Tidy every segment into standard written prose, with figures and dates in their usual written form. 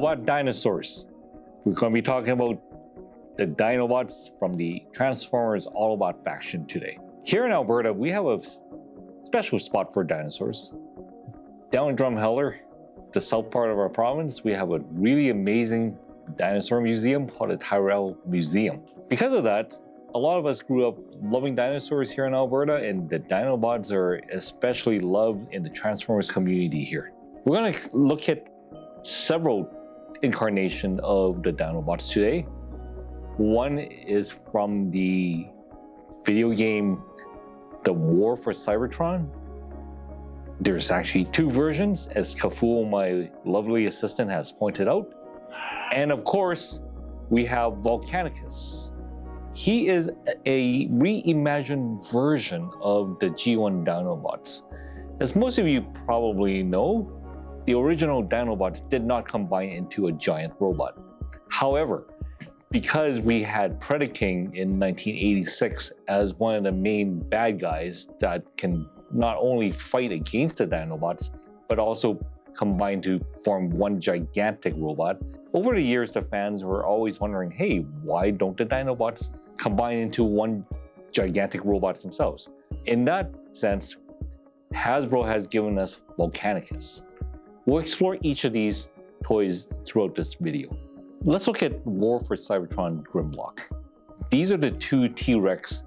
Robot dinosaurs. We're going to be talking about the Dinobots from the Transformers Autobot faction today. Here in Alberta, we have a special spot for dinosaurs. Down in Drumheller, the south part of our province, we have a really amazing dinosaur museum called the Tyrrell Museum. Because of that, a lot of us grew up loving dinosaurs here in Alberta, and the Dinobots are especially loved in the Transformers community here. We're going to look at several incarnations of the Dinobots today. One is from the video game The War for Cybertron. There's actually two versions, as Kaful, my lovely assistant, has pointed out. And of course, we have Volcanicus. He is a reimagined version of the G1 Dinobots. As most of you probably know, the original Dinobots did not combine into a giant robot. However, because we had Predaking in 1986 as one of the main bad guys that can not only fight against the Dinobots, but also combine to form one gigantic robot, over the years the fans were always wondering, hey, why don't the Dinobots combine into one gigantic robot themselves? In that sense, Hasbro has given us Volcanicus. We'll explore each of these toys throughout this video. Let's look at War for Cybertron Grimlock. These are the two T-Rex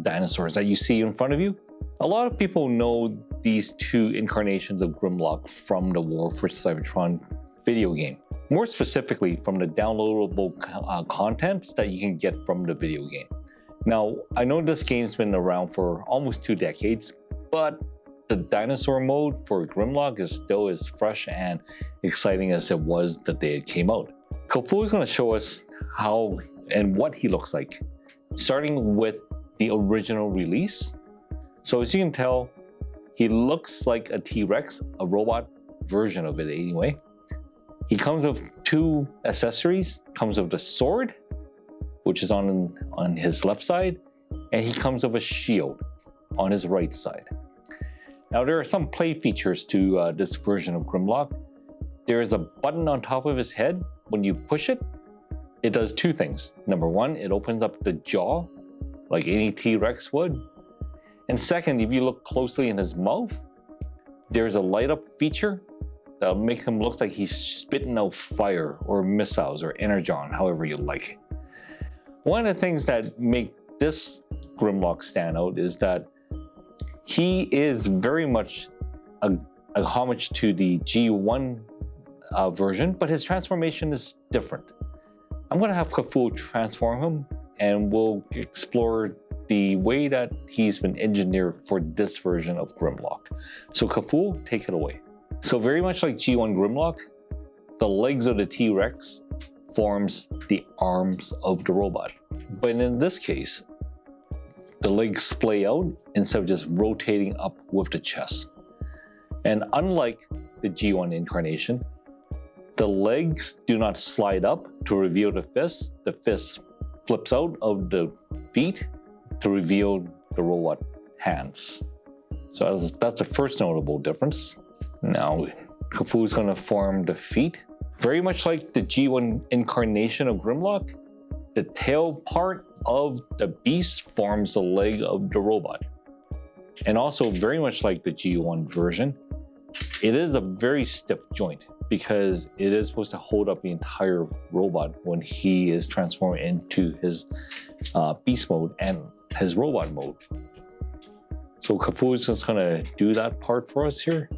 dinosaurs that you see in front of you. A lot of people know these two incarnations of Grimlock from the War for Cybertron video game. More specifically, from the downloadable contents that you can get from the video game. Now, I know this game's been around for almost 2 decades, but the dinosaur mode for Grimlock is still as fresh and exciting as it was the day it came out. Kaful is going to show us how and what he looks like, starting with the original release. So as you can tell, he looks like a T-Rex, a robot version of it anyway. He comes with 2 accessories. Comes with the sword, which is on his left side, and he comes with a shield on his right side. Now there are some play features to this version of Grimlock. There is a button on top of his head. When you push it, it does 2 things. Number 1, it opens up the jaw like any T-Rex would. And second, if you look closely in his mouth, there's a light up feature that'll make him look like he's spitting out fire or missiles or energon, however you like. One of the things that make this Grimlock stand out is that he is very much a homage to the G1 version, but his transformation is different. I'm going to have Kaful transform him, and we'll explore the way that he's been engineered for this version of Grimlock. So Kaful, take it away. So very much like G1 Grimlock, the legs of the T-Rex forms the arms of the robot. But in this case, the legs splay out instead of just rotating up with the chest. And unlike the G1 incarnation, the legs do not slide up to reveal the fist. The fist flips out of the feet to reveal the robot hands. So that's the first notable difference. Now, Kaful's going to form the feet. Very much like the G1 incarnation of Grimlock, the tail part of the beast forms the leg of the robot. And also very much like the G1 version, it is a very stiff joint because it is supposed to hold up the entire robot when he is transformed into his beast mode and his robot mode. So Kaful is just going to do that part for us here.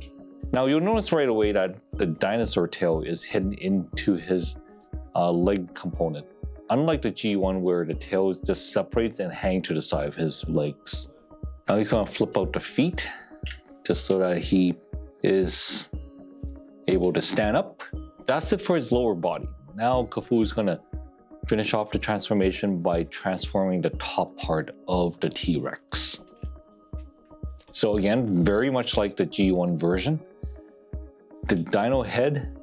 Now you'll notice right away that the dinosaur tail is hidden into his leg component. Unlike the G1 where the tail just separates and hang to the side of his legs. Now he's going to flip out the feet just so that he is able to stand up. That's it for his lower body. Now Kaful is going to finish off the transformation by transforming the top part of the T-Rex. So again, very much like the G1 version, the dino head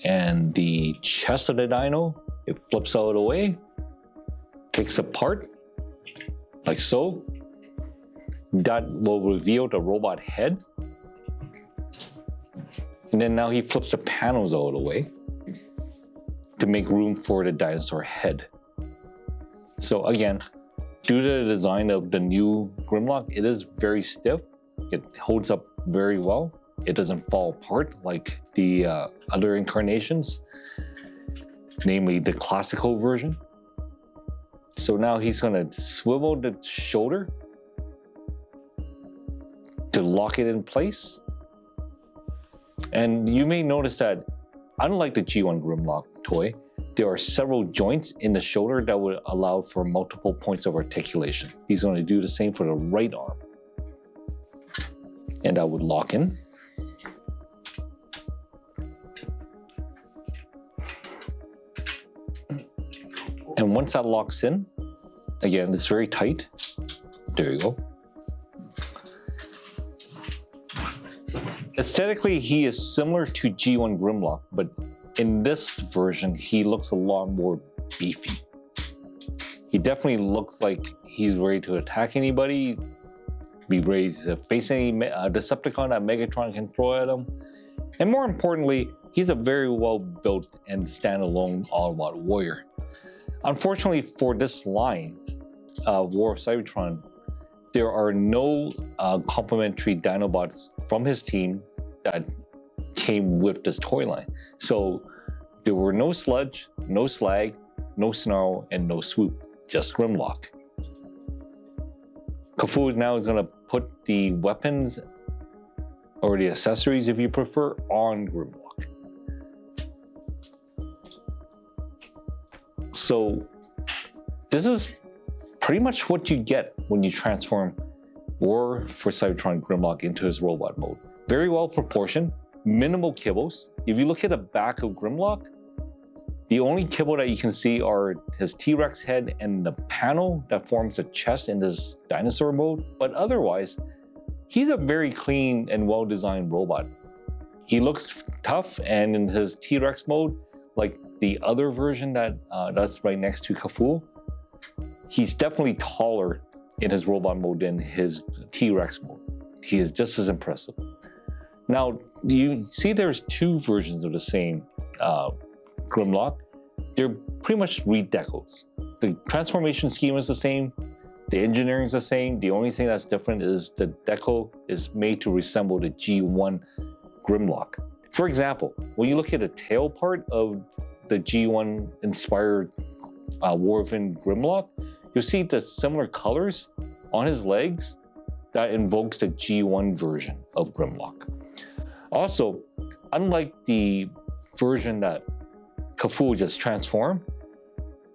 and the chest of the dino, it flips out of the way, takes apart like so. That will reveal the robot head. And then now he flips the panels out of the way. to make room for the dinosaur head. So again, due to the design of the new Grimlock, it is very stiff. It holds up very well. It doesn't fall apart like the other incarnations, namely the classical version. So now he's going to swivel the shoulder to lock it in place. And you may notice that, unlike the G1 Grimlock toy, there are several joints in the shoulder that would allow for multiple points of articulation. He's going to do the same for the right arm. And that would lock in. And once that locks in, again, it's very tight. There you go. Aesthetically, he is similar to G1 Grimlock, but in this version, he looks a lot more beefy. He definitely looks like he's ready to attack anybody, be ready to face any Decepticon that Megatron can throw at him. And more importantly, he's a very well built and standalone Autobot warrior. Unfortunately for this line, War of Cybertron, there are no complementary Dinobots from his team that came with this toy line. So there were no Sludge, no Slag, no Snarl, and no Swoop, just Grimlock. Cthulhu now is going to put the weapons or the accessories, if you prefer, on Grimlock. So this is pretty much what you get when you transform War for Cybertron Grimlock into his robot mode. Very well proportioned, minimal kibbles. If you look at the back of Grimlock, the only kibble that you can see are his T-Rex head and the panel that forms a chest in this dinosaur mode. But otherwise, he's a very clean and well-designed robot. He looks tough, and in his T-Rex mode, like the other version that's right next to Cthulhu, he's definitely taller in his robot mode than his T-Rex mode. He is just as impressive. Now, you see there's two versions of the same Grimlock. They're pretty much redecos. The transformation scheme is the same, the engineering is the same. The only thing that's different is the deco is made to resemble the G1 Grimlock. For example, when you look at the tail part of the G1 inspired Warven Grimlock, you'll see the similar colors on his legs that invokes the G1 version of Grimlock. Also, unlike the version that Cthulhu just transformed,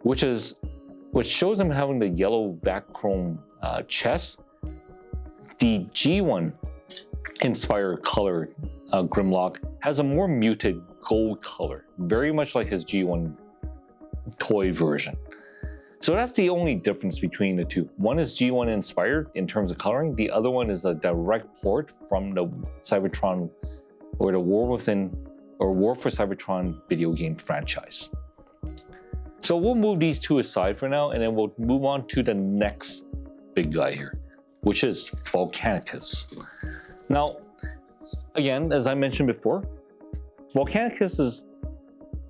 which shows him having the yellow back chrome chest, the G1 inspired color Grimlock has a more muted gold color, very much like his G1 toy version. So that's the only difference between the two. One is G1 inspired in terms of coloring. The other one is a direct port from the Cybertron or the War for Cybertron video game franchise. So we'll move these two aside for now, and then we'll move on to the next big guy here, which is Volcanicus. Now, again, as I mentioned before, Volcanicus is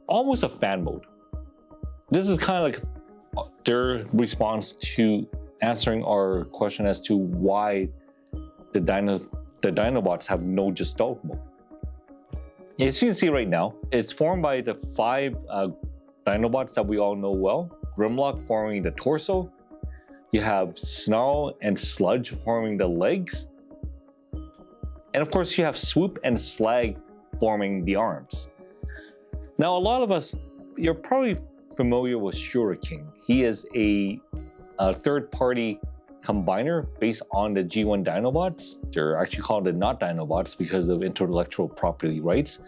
almost a fan mode. This is kind of like their response to answering our question as to why the Dinobots have no gestalt mode. As you can see right now, it's formed by the 5 Dinobots that we all know well. Grimlock forming the torso. You have Snarl and Sludge forming the legs. And of course, you have Swoop and Slag forming the arms. Now, a lot of us, you're probably familiar with Shuriken. He is a third-party combiner based on the G1 Dinobots. They're actually called the not Dinobots because of intellectual property rights.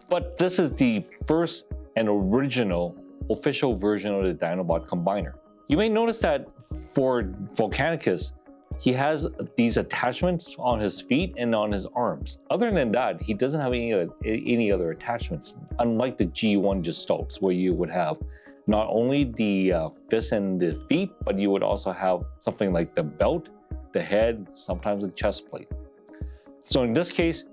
But this is the first and original official version of the Dinobot combiner. You may notice that for Volcanicus, he has these attachments on his feet and on his arms. Other than that, he doesn't have any other attachments, unlike the G1 gestalts, where you would have not only the fists and the feet, but you would also have something like the belt, the head, sometimes the chest plate. So in this case,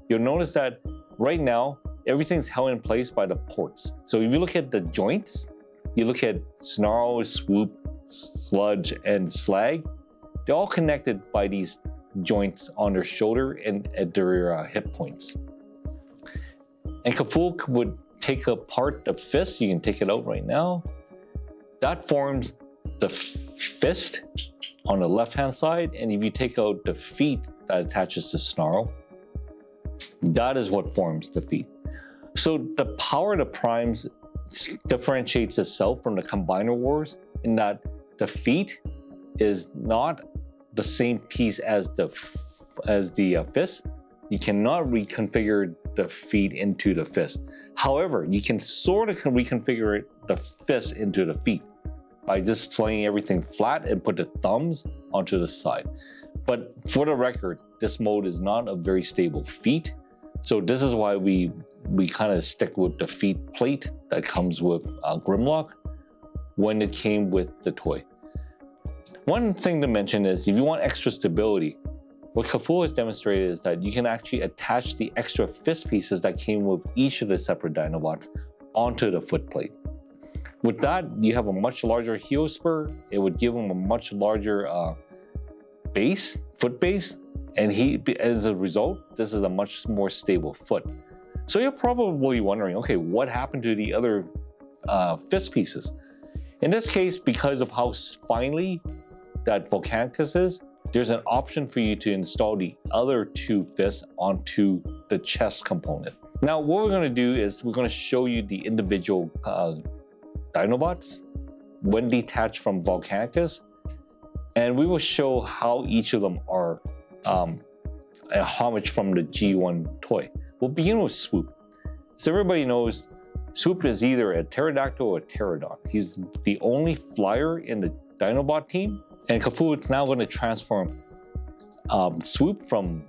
you'll notice that right now, everything's held in place by the ports. So if you look at the joints, you look at Snarl, Swoop, Sludge, and Slag, they're all connected by these joints on their shoulder and at their hip points. And Kaful would take apart the fist. You can take it out right now. That forms the fist on the left-hand side, and if you take out the feet that attaches to Snarl, that is what forms the feet. So the power of the primes differentiates itself from the Combiner Wars in that the feet is not the same piece as the fist. You cannot reconfigure the feet into the fist. However, you can sort of reconfigure the fist into the feet by just playing everything flat and put the thumbs onto the side. But for the record, this mode is not a very stable feet. So this is why we kind of stick with the feet plate that comes with Grimlock when it came with the toy. One thing to mention is if you want extra stability, what Kaful has demonstrated is that you can actually attach the extra fist pieces that came with each of the separate Dinobots onto the foot plate. With that, you have a much larger heel spur. It would give him a much larger foot base, and as a result, this is a much more stable foot. So you're probably wondering, okay, what happened to the other fist pieces? In this case, because of how spiny that Volcanicus is, there's an option for you to install the other two fists onto the chest component. Now, what we're going to do is we're going to show you the individual Dinobots when detached from Volcanicus, and we will show how each of them are a homage from the G1 toy. We'll begin with Swoop. So everybody knows Swoop is either a pterodactyl or a pterodon. He's the only flyer in the Dinobot team, and Kaful is now going to transform Swoop from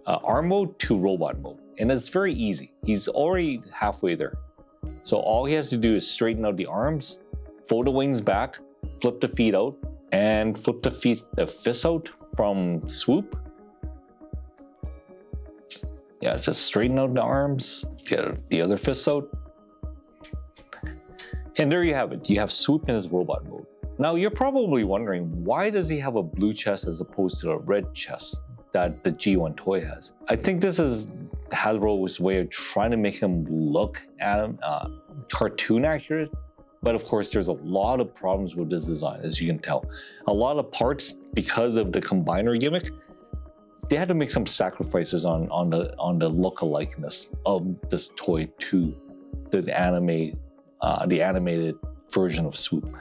arm mode to robot mode, and it's very easy. He's already halfway there. So all he has to do is straighten out the arms, fold the wings back, flip the feet out, and flip the fists out from Swoop. Yeah, just straighten out the arms, get the other fists out. And there you have it. You have Swoop in his robot mode. Now you're probably wondering, why does he have a blue chest as opposed to a red chest that the G1 toy has? I think this is Hasbro's way of trying to make him look cartoon accurate. But of course, there's a lot of problems with this design, as you can tell. A lot of parts, because of the combiner gimmick, they had to make some sacrifices on the look-alikeness of this toy to the animated version of Swoop.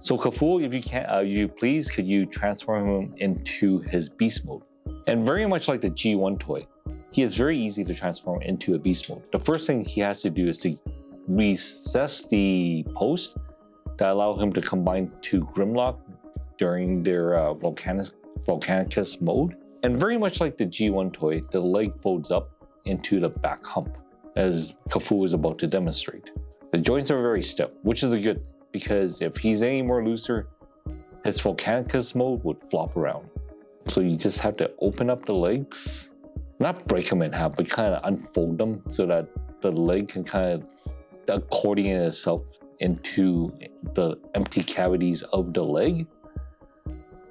So Kaful, if you can, you please, could you transform him into his beast mode? And very much like the G1 toy, he is very easy to transform into a beast mode. The first thing he has to do is to recess the post that allow him to combine to Grimlock during their Volcanicus mode. And very much like the G1 toy, the leg folds up into the back hump, as Kaful is about to demonstrate. The joints are very stiff, which is a good, because if he's any more looser, his Volcanicus mode would flop around. So you just have to open up the legs, not break them in half, but kind of unfold them so that the leg can kind of accordion itself into the empty cavities of the leg.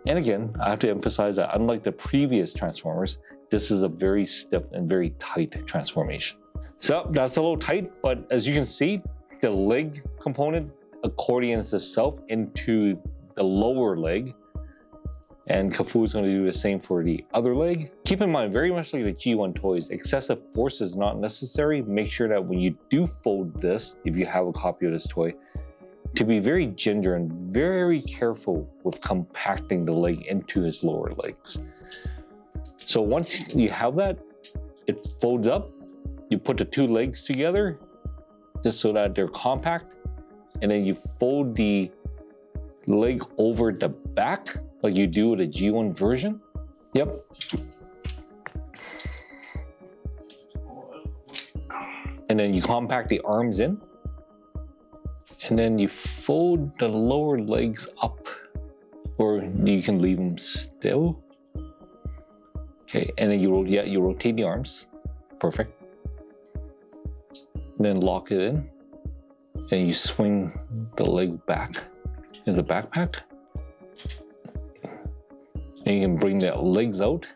And again, I have to emphasize that unlike the previous Transformers, this is a very stiff and very tight transformation. So that's a little tight, but as you can see, the leg component accordions itself into the lower leg, and Kaful is going to do the same for the other leg. Keep in mind, very much like the G1 toys, excessive force is not necessary. Make sure that when you do fold this, if you have a copy of this toy, to be very ginger and very careful with compacting the leg into his lower legs. So once you have that, it folds up. You put the two legs together just so that they're compact, and then you fold the leg over the back like you do with a G1 version. Yep. And then you compact the arms in, and then you fold the lower legs up, or you can leave them still. Okay, and then you rotate the arms. Perfect. and then lock it in, and you swing the leg back as a backpack, and you can bring the legs out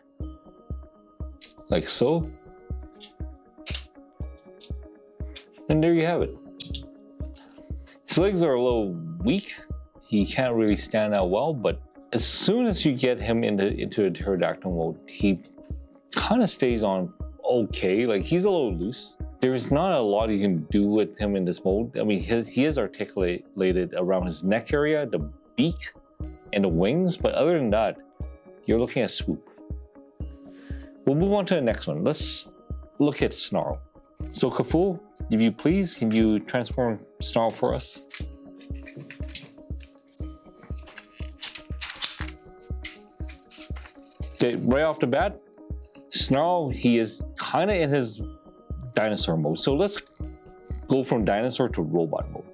like so, and there you have it. His legs are a little weak. He can't really stand out well, but as soon as you get him into a pterodactyl mode, he kind of stays on okay. Like, he's a little loose. There's not a lot you can do with him in this mode. I mean, he is articulated around his neck area, the beak, and the wings, but other than that, you're looking at Swoop. We'll move on to the next one. Let's look at Snarl. So Kaful, if you please, can you transform Snarl for us? Okay, right off the bat, Snarl, he is kind of in his dinosaur mode. So let's go from dinosaur to robot mode.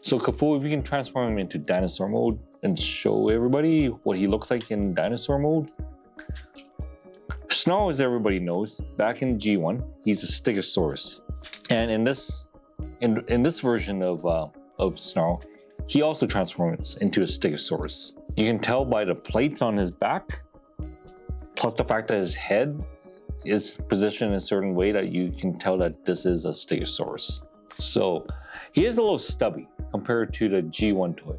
So Kaful, if you can transform him into dinosaur mode and show everybody what he looks like in dinosaur mode. Snarl, as everybody knows, back in G1, he's a Stegosaurus. And in this version of Snarl, he also transforms into a Stegosaurus. You can tell by the plates on his back, plus the fact that his head is positioned in a certain way that you can tell that this is a Stegosaurus. So he is a little stubby compared to the G1 toy.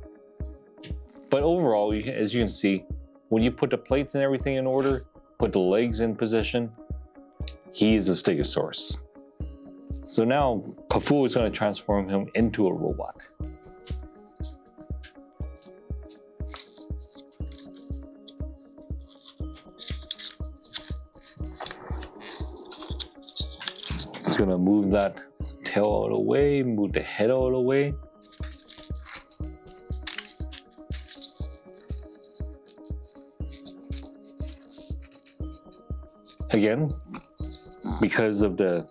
But overall, as you can see, when you put the plates and everything in order, put the legs in position, he is a Stegosaurus. So now Kaful is going to transform him into a robot. It's gonna move that tail out of the way, move the head out of the way. Again, because of the,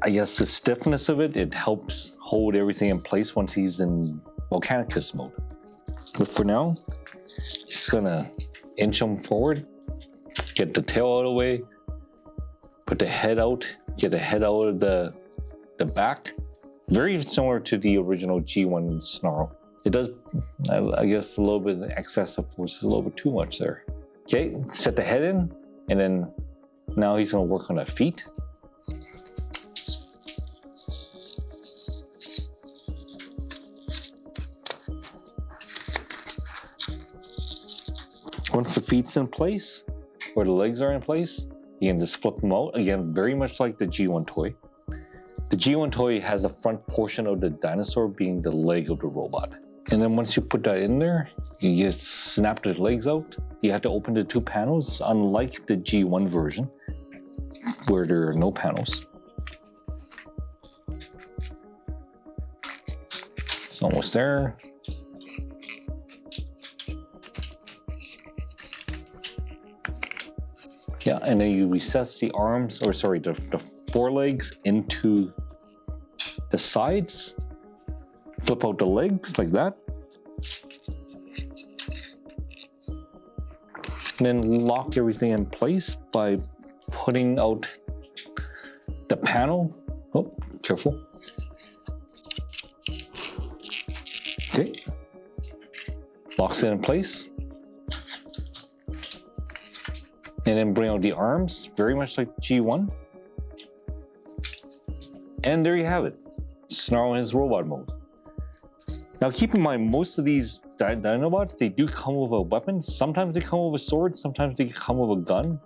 I guess, the stiffness of it, it helps hold everything in place once he's in Volcanicus mode. But for now, just gonna inch him forward, get the tail out of the way, put the head out, get the head out of the back. Very similar to the original G1 Snarl. It does, I guess, a little bit of excess of force, a little bit too much there. Okay, set the head in, and then now he's gonna work on the feet. Once the feet's in place, or the legs are in place, you can just flip them out. Again, very much like the G1 toy. The G1 toy has the front portion of the dinosaur being the leg of the robot. And then once you put that in there, you just snap the legs out. You have to open the two panels, unlike the G1 version, where there are no panels. It's almost there. Yeah, and then you recess the arms, or sorry, the forelegs into the sides. Flip out the legs like that. And then lock everything in place by putting out the panel. Oh, careful. Okay. Locks it in place. And then bring out the arms, very much like G1. And there you have it. Snarl in his robot mode. Now keep in mind, most of these Dinobots, they do come with a weapon. Sometimes they come with a sword, sometimes they come with a gun.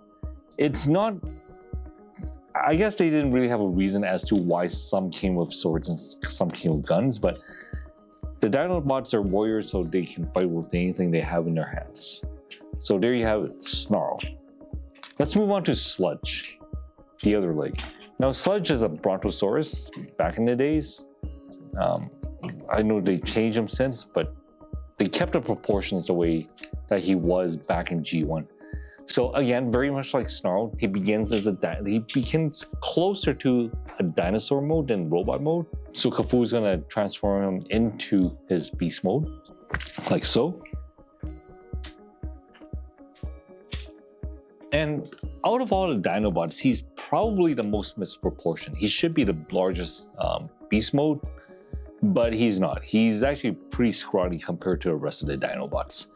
It's not, I guess they didn't really have a reason as to why some came with swords and some came with guns, but the Dinobots are warriors, so they can fight with anything they have in their hands. So there you have it, Snarl. Let's move on to Sludge, the other leg. Now Sludge is a Brontosaurus back in the days. I know they changed him since, but they kept the proportions the way that he was back in G1. So again, very much like Snarl, he begins closer to a dinosaur mode than robot mode. So Kaful is gonna transform him into his beast mode, like so. And out of all the Dinobots, he's probably the most misproportioned. He should be the largest beast mode, but he's not. He's actually pretty scrawny compared to the rest of the Dinobots.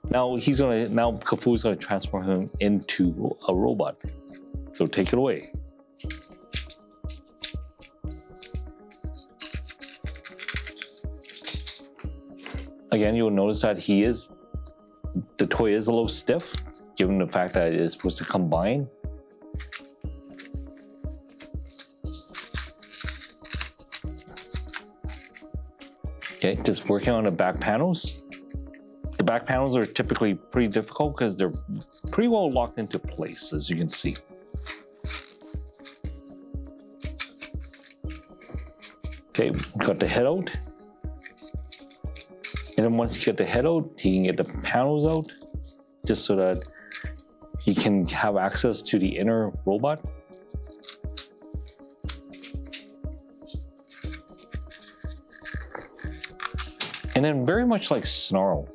Now Cthulhu's gonna transform him into a robot. So take it away. Again, you'll notice that the toy is a little stiff, given the fact that it is supposed to combine. Okay, just working on the back panels. The back panels are typically pretty difficult because they're pretty well locked into place, as you can see. Okay, got the head out. And then once you get the head out, you can get the panels out, just so that you can have access to the inner robot. And then very much like Snarl,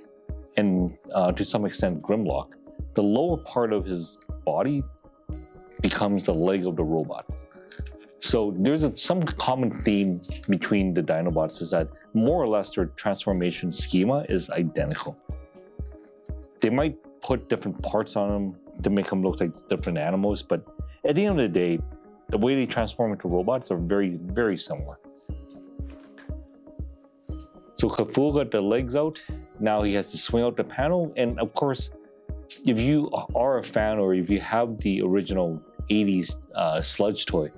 and to some extent Grimlock, the lower part of his body becomes the leg of the robot. So there's some common theme between the Dinobots is that more or less their transformation schema is identical. They might put different parts on them to make them look like different animals, but at the end of the day, the way they transform into robots are very, very similar. So Cthulhu got the legs out. Now he has to swing out the panel. And of course, if you are a fan or if you have the original 80s Sludge toy,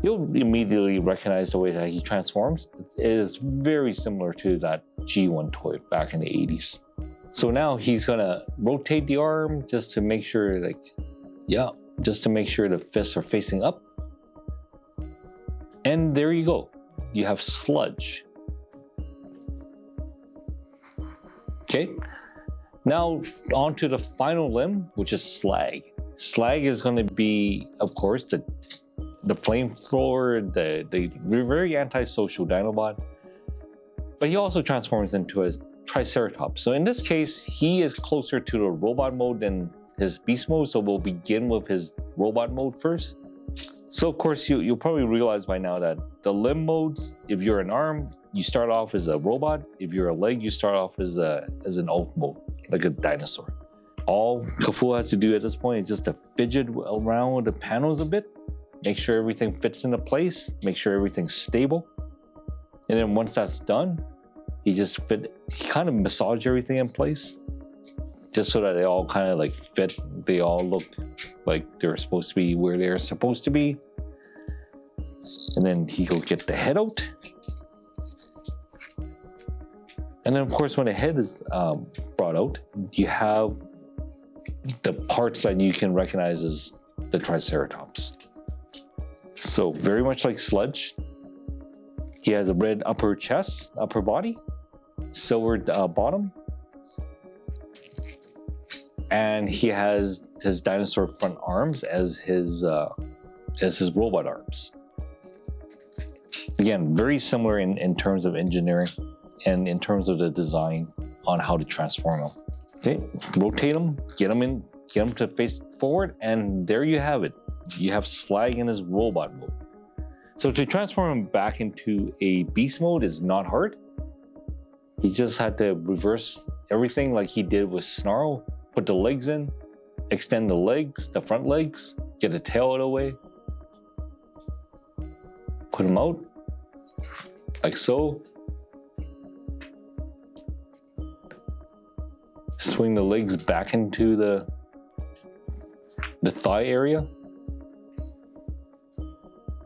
you'll immediately recognize the way that he transforms. It is very similar to that G1 toy back in the 80s. So now he's gonna rotate the arm just to make sure, just to make sure the fists are facing up. And there you go. You have Sludge. Okay, now on to the final limb, which is Slag. Slag is gonna be, of course, the flamethrower, the very antisocial Dinobot, but he also transforms into a Triceratops. So in this case, he is closer to the robot mode than his beast mode, so we'll begin with his robot mode first. So of course, you'll probably realize by now that the limb modes, if you're an arm, you start off as a robot. If you're a leg, you start off as an alt mode, like a dinosaur. All Cthulhu has to do at this point is just to fidget around with the panels a bit, make sure everything fits into place, make sure everything's stable. And then once that's done, he kind of massage everything in place, just so that they all kind of like fit. They all look like they're supposed to be where they're supposed to be. And then he'll get the head out. And then of course, when the head is brought out, you have the parts that you can recognize as the Triceratops. So very much like Sludge, he has a red upper chest, upper body, silver bottom, and he has his dinosaur front arms as his robot arms. Again, very similar in terms of engineering and in terms of the design on how to transform them. Okay, rotate them, get them to face forward, and there you have it. You have Slag in his robot mode. So to transform him back into a beast mode is not hard. He just had to reverse everything like he did with Snarl, put the legs in, extend the legs, the front legs, get the tail out of the way, put him out, like so. Swing the legs back into the thigh area,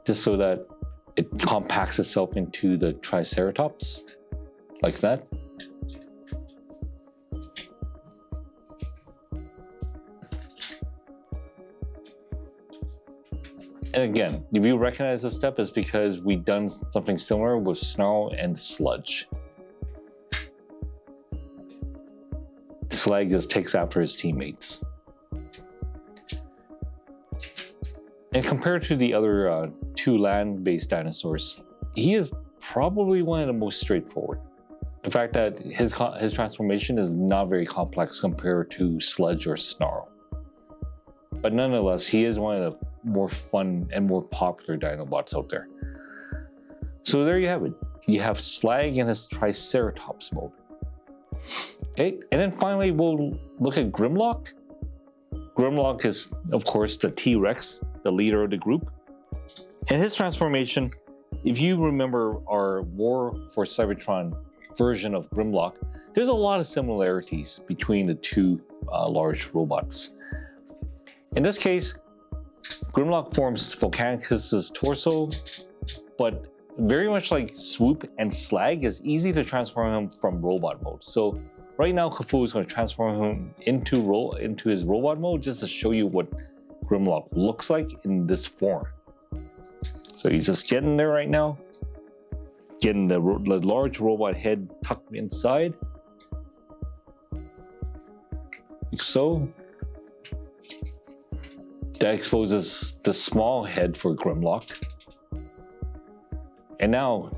just so that it compacts itself into the Triceratops, like that. And again, if you recognize this step, it's because we've done something similar with Snarl and Sludge. Slag just takes after his teammates. And compared to the other two land-based dinosaurs, he is probably one of the most straightforward. The fact that his transformation is not very complex compared to Sludge or Snarl. but nonetheless, he is one of the more fun and more popular Dinobots out there. So there you have it. You have Slag in his Triceratops mode. Okay, and then finally we'll look at Grimlock. Grimlock is, of course, the T-Rex, the leader of the group. And his transformation, if you remember our War for Cybertron version of Grimlock, there's a lot of similarities between the two large robots. In this case, Grimlock forms Volcanicus' torso, but very much like Swoop and Slag, is easy to transform him from robot mode. So right now, Kafuu is going to transform him into his robot mode just to show you what Grimlock looks like in this form. So he's just getting there right now, getting the large robot head tucked inside, like so. That exposes the small head for Grimlock. And now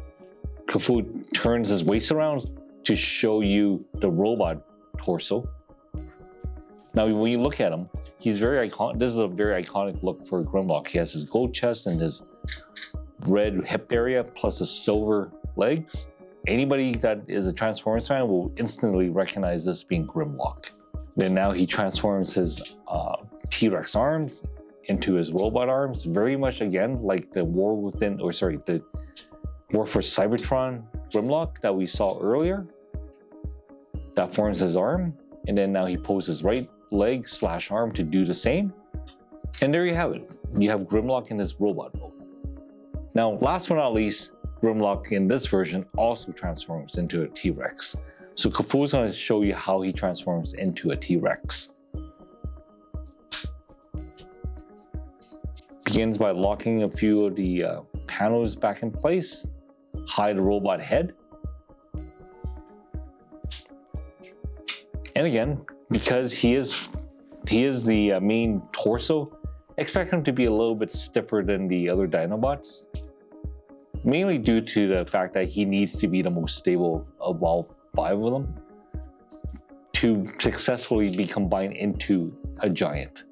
Kafuu turns his waist around to show you the robot torso. Now, when you look at him, he's very iconic. This is a very iconic look for Grimlock. He has his gold chest and his red hip area, plus his silver legs. Anybody that is a Transformers fan will instantly recognize this being Grimlock. Then now he transforms his T-Rex arms into his robot arms, very much again like the the War for Cybertron Grimlock that we saw earlier. That forms his arm, and then now he pulls his right leg / arm to do the same. And there you have it. You have Grimlock in his robot mode. Now, last but not least, Grimlock in this version also transforms into a T-Rex. So Kafuu is going to show you how he transforms into a T-Rex. Begins by locking a few of the panels back in place, hide the robot head. And again, because he is the main torso, expect him to be a little bit stiffer than the other Dinobots, mainly due to the fact that he needs to be the most stable of all 5 of them to successfully be combined into a giant.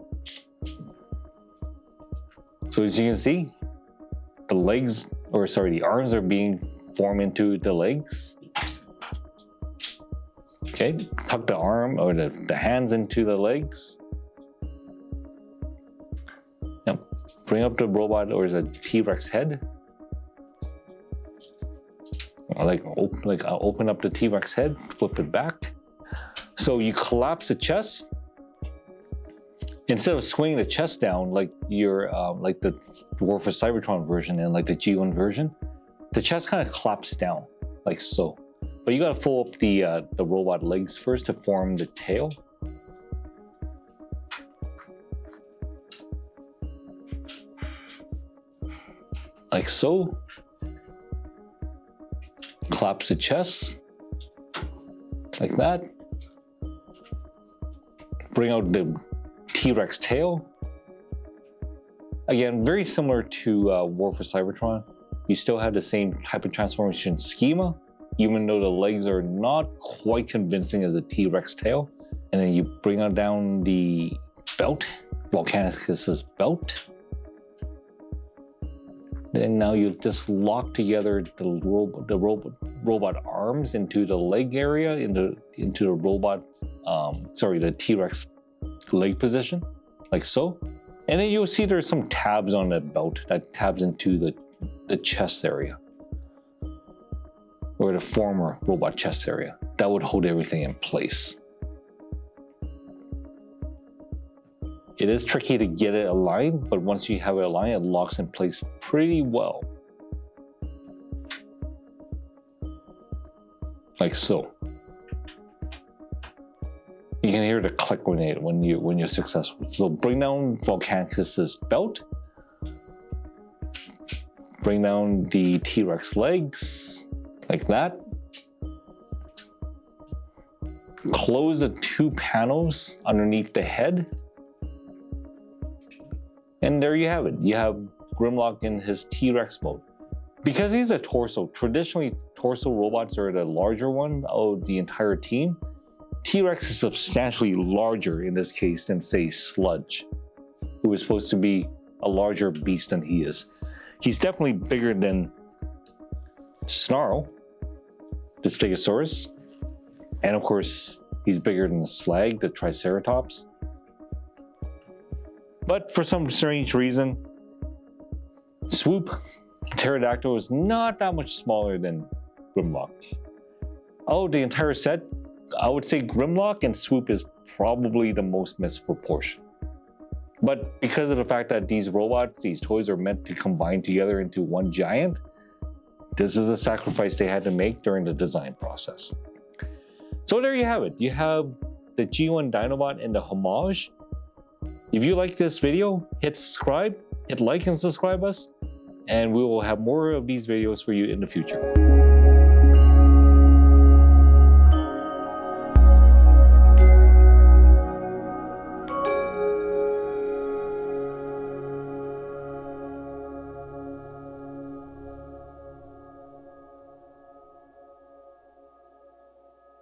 So as you can see, the arms are being formed into the legs. Okay, tuck the arm or the hands into the legs. Now, bring up the robot or the T-Rex head. Open up the T-Rex head, flip it back. So you collapse the chest. Instead of swinging the chest down like like the War for Cybertron version and like the G1 version, the chest kind of collapsed down like so. But you gotta fold up the robot legs first to form the tail. Like so. Collapse the chest. Like that. Bring out the T-Rex tail. Again, very similar to War for Cybertron. You still have the same type of transformation schema, even though the legs are not quite convincing as a T-Rex tail. And then you bring on down the belt, Volcanicus' belt. Then now you just lock together the robot arms into the leg area, into the robot, the T-Rex leg position, like so. And then you'll see there's some tabs on the belt that tabs into the chest area, or the former robot chest area. That would hold everything in place. It is tricky to get it aligned, but once you have it aligned, it locks in place pretty well. Like so. You can hear the click when you're successful. So bring down Volcanicus' belt. Bring down the T-Rex legs, like that. Close the 2 panels underneath the head. And there you have it. You have Grimlock in his T-Rex mode. Because he's a torso, traditionally torso robots are the larger one of the entire team. T-Rex is substantially larger in this case than, say, Sludge. who is supposed to be a larger beast than he is. He's definitely bigger than Snarl, the Stegosaurus, and of course, he's bigger than Slag, the Triceratops. But for some strange reason, Swoop, Pterodactyl, is not that much smaller than Grimlock. Oh, the entire set, I would say Grimlock and Swoop is probably the most misproportioned. But because of the fact that these robots, these toys are meant to combine together into one giant, this is a sacrifice they had to make during the design process. So there you have it. You have the G1 Dinobot and the homage. If you like this video, hit subscribe, hit like and subscribe us, and we will have more of these videos for you in the future.